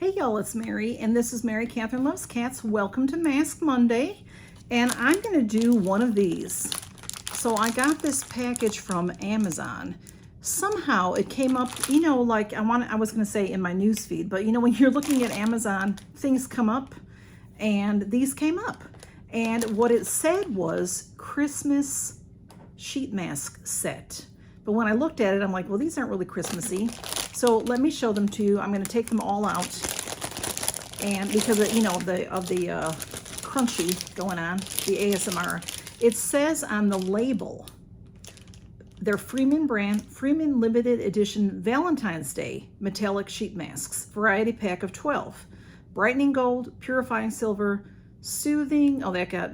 Hey y'all, it's Mary, and this is Mary Catherine Loves Cats. Welcome to Mask Monday, and I'm going to do one of these. So I got this package from Amazon. Somehow it came up, you know, like I was going to say in my news feed, but you know, when you're looking at Amazon, things come up, and these came up. And what it said was Christmas sheet mask set. But when I looked at it, I'm like, well, these aren't really Christmassy. So let me show them to you. I'm going to take them all out, and because of, you know, of the crunchy going on, the ASMR. It says on the label, they're Freeman brand, Freeman limited edition Valentine's Day metallic sheet masks, variety pack of 12, brightening gold, purifying silver, soothing. Oh, that got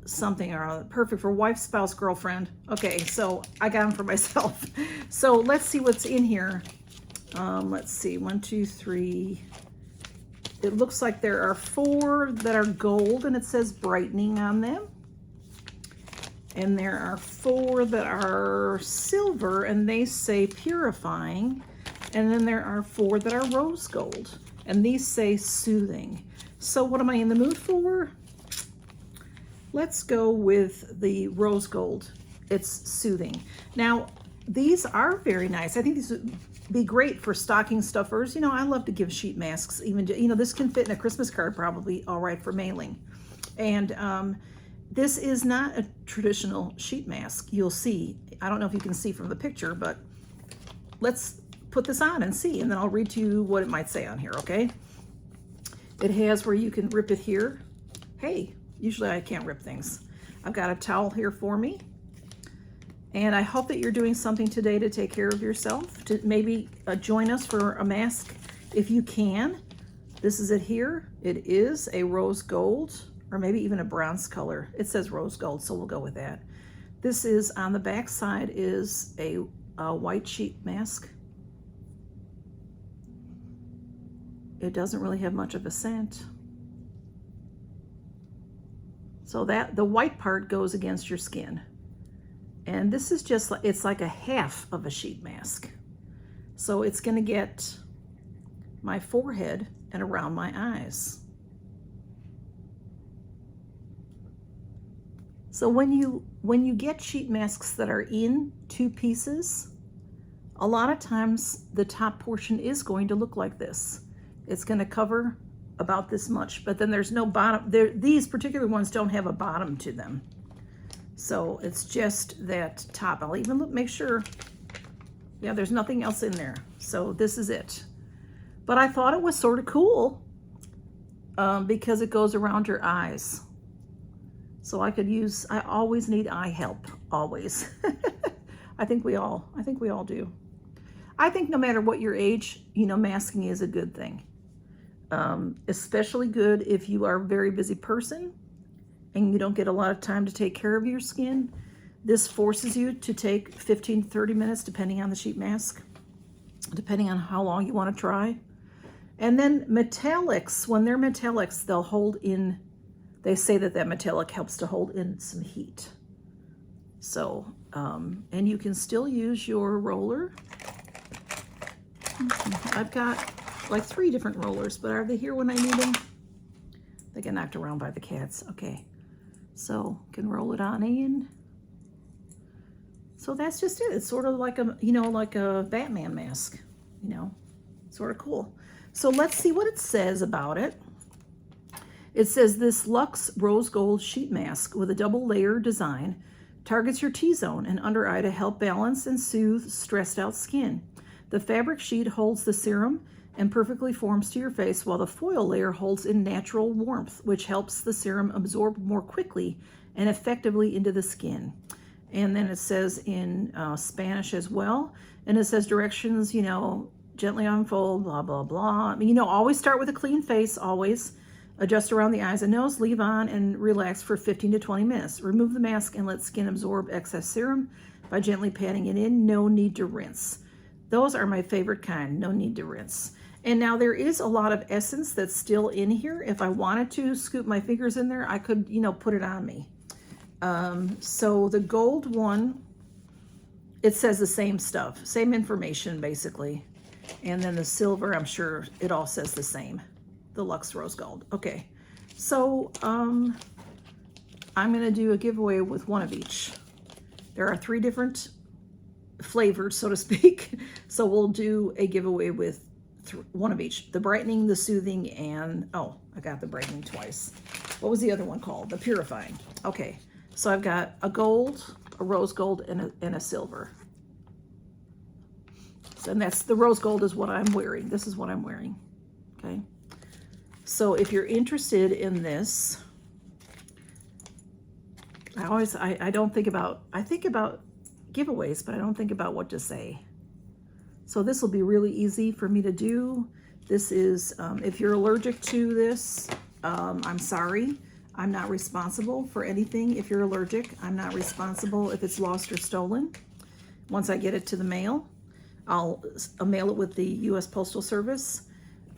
something or other. Perfect for wife, spouse, girlfriend. Okay, so I got them for myself. So let's see what's in here. Let's see, 1, 2, 3. It looks like there are 4 that are gold and it says brightening on them. And there are 4 that are silver and they say purifying. And then there are 4 that are rose gold and these say soothing. So what am I in the mood for? Let's go with the rose gold. It's soothing. Now, these are very nice. I think these would be great for stocking stuffers. You know, I love to give sheet masks. Even, you know, this can fit in a Christmas card, probably all right for mailing. And this is not a traditional sheet mask. You'll see. I don't know if you can see from the picture, but let's put this on and see, and then I'll read to you what it might say on here, okay? It has where you can rip it here. Hey, usually I can't rip things. I've got a towel here for me. And I hope that you're doing something today to take care of yourself, to maybe join us for a mask if you can. This is it here. It is a rose gold, or maybe even a bronze color. It says rose gold, so we'll go with that. This is, on the back side is a white sheet mask. It doesn't really have much of a scent. So that the white part goes against your skin. And this is just like, it's like a half of a sheet mask. So it's gonna get my forehead and around my eyes. So when you get sheet masks that are in 2 pieces, a lot of times the top portion is going to look like this. It's gonna cover about this much, but then there's no bottom. These particular ones don't have a bottom to them. So it's just that top. I'll even look, make sure. Yeah, there's nothing else in there. So this is it. But I thought it was sort of cool because it goes around your eyes. So I always need eye help, always. I think we all do. I think no matter what your age, you know, masking is a good thing. Especially good if you are a very busy person and you don't get a lot of time to take care of your skin. This forces you to take 15 to 30 minutes, depending on the sheet mask, depending on how long you want to try. And then metallics, when they're metallics, they'll hold in, they say that metallic helps to hold in some heat. So, and you can still use your roller. I've got like 3 different rollers, but are they here when I need them? They get knocked around by the cats. Okay. So can roll it on in. So that's just it. It's sort of like a, you know, like a Batman mask, you know, sort of cool. So let's see what it says about it. It says this Luxe Rose Gold Sheet Mask with a double layer design targets your T-zone and under eye to help balance and soothe stressed out skin. The fabric sheet holds the serum and perfectly forms to your face, while the foil layer holds in natural warmth, which helps the serum absorb more quickly and effectively into the skin. And then it says in Spanish as well, and it says directions, you know, gently unfold, blah, blah, blah. I mean, you know, always start with a clean face, always. Adjust around the eyes and nose, leave on and relax for 15 to 20 minutes. Remove the mask and let skin absorb excess serum by gently patting it in. No need to rinse. Those are my favorite kind, no need to rinse. And now there is a lot of essence that's still in here. If I wanted to scoop my fingers in there, I could, you know, put it on me. So the gold one, it says the same stuff, same information basically. And then the silver, I'm sure it all says the same. The Luxe Rose Gold. Okay, so I'm going to do a giveaway with one of each. There are 3 different flavors, so to speak. So we'll do a giveaway with one of each. The brightening, the soothing, and, oh, I got the brightening twice. What was the other one called? The purifying. Okay, so I've got a gold, a rose gold, and a silver. So, and that's the rose gold is what I'm wearing. This is what I'm wearing. Okay. So if you're interested in this, I don't think about, I think about giveaways, but I don't think about what to say. So this will be really easy for me to do. This is, if you're allergic to this, I'm sorry. I'm not responsible for anything. If you're allergic, I'm not responsible if it's lost or stolen. Once I get it to the mail, I'll mail it with the U.S. Postal Service.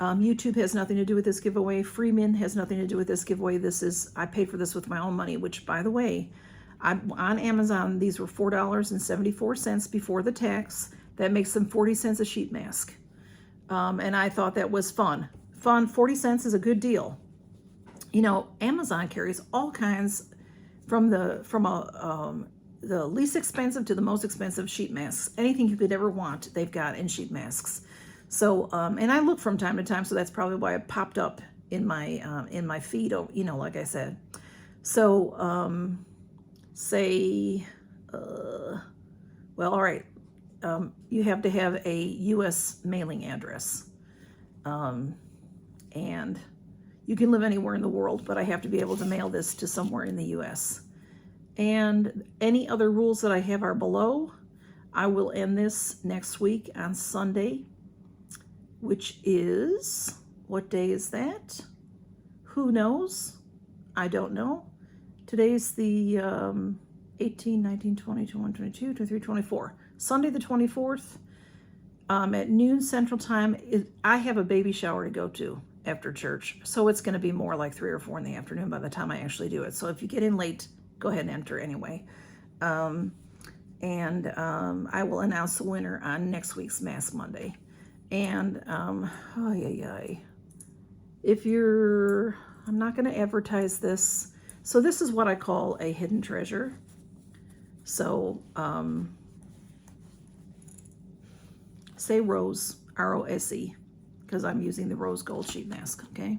YouTube has nothing to do with this giveaway. Freeman has nothing to do with this giveaway. This is, I paid for this with my own money, which, by the way, on Amazon, these were $4.74 before the tax. That makes them 40 cents a sheet mask. And I thought that was fun. 40 cents is a good deal. You know, Amazon carries all kinds from the least expensive to the most expensive sheet masks. Anything you could ever want, they've got in sheet masks. So, and I look from time to time, so that's probably why it popped up in my feed, you know, like I said. So, say, well, all right, you have to have a U.S. mailing address, and you can live anywhere in the world, but I have to be able to mail this to somewhere in the U.S. And any other rules that I have are below. I will end this next week on Sunday, which is, what day is that? Who knows? I don't know. Today's the 18, 19, 20, 21, 22, 23, 24. Sunday the 24th at noon Central Time. I have a baby shower to go to after church, so it's going to be more like 3 or 4 in the afternoon by the time I actually do it. So if you get in late, go ahead and enter anyway. I will announce the winner on next week's Mask Monday. And, if you're, I'm not going to advertise this. So this is what I call a hidden treasure. So, say Rose, R-O-S-E, because I'm using the rose gold sheet mask, okay?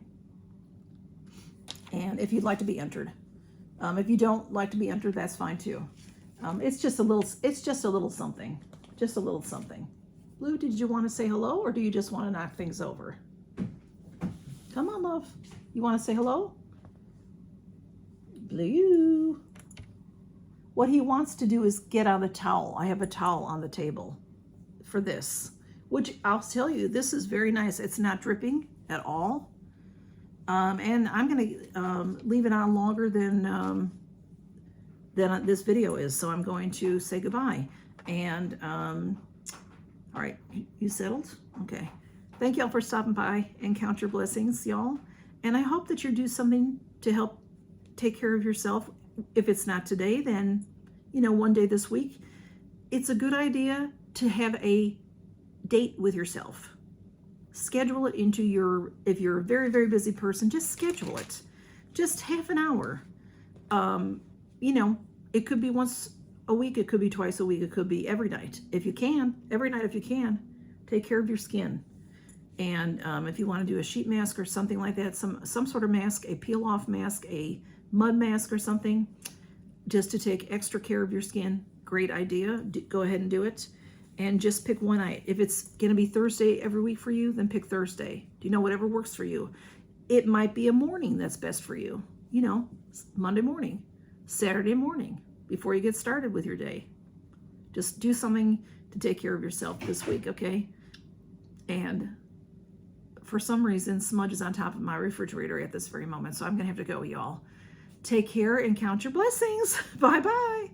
And if you'd like to be entered. If you don't like to be entered, that's fine too. It's just a little something. Just a little something. Blue, did you want to say hello, or do you just want to knock things over? Come on, love. You want to say hello? Blue. What he wants to do is get out a towel. I have a towel on the table for this, which I'll tell you, this is very nice. It's not dripping at all. And I'm going to leave it on longer than this video is, so I'm going to say goodbye. And all right, you settled? Okay. Thank y'all for stopping by and count your blessings, y'all. And I hope that you do something to help take care of yourself. If it's not today, then, you know, one day this week. It's a good idea to have a date with yourself. Schedule it into your, if you're a very, very busy person, just schedule it. Just half an hour. You know, it could be once a week, it could be twice a week, it could be every night. If you can, every night if you can, take care of your skin. And if you want to do a sheet mask or something like that, some sort of mask, a peel-off mask, a mud mask or something, just to take extra care of your skin, great idea. Go ahead and do it. And just pick one night. If it's going to be Thursday every week for you, then pick Thursday. Do you know, whatever works for you? It might be a morning that's best for you. You know, Monday morning, Saturday morning, before you get started with your day. Just do something to take care of yourself this week, okay? And for some reason, smudge is on top of my refrigerator at this very moment, so I'm going to have to go, y'all. Take care and count your blessings. Bye-bye.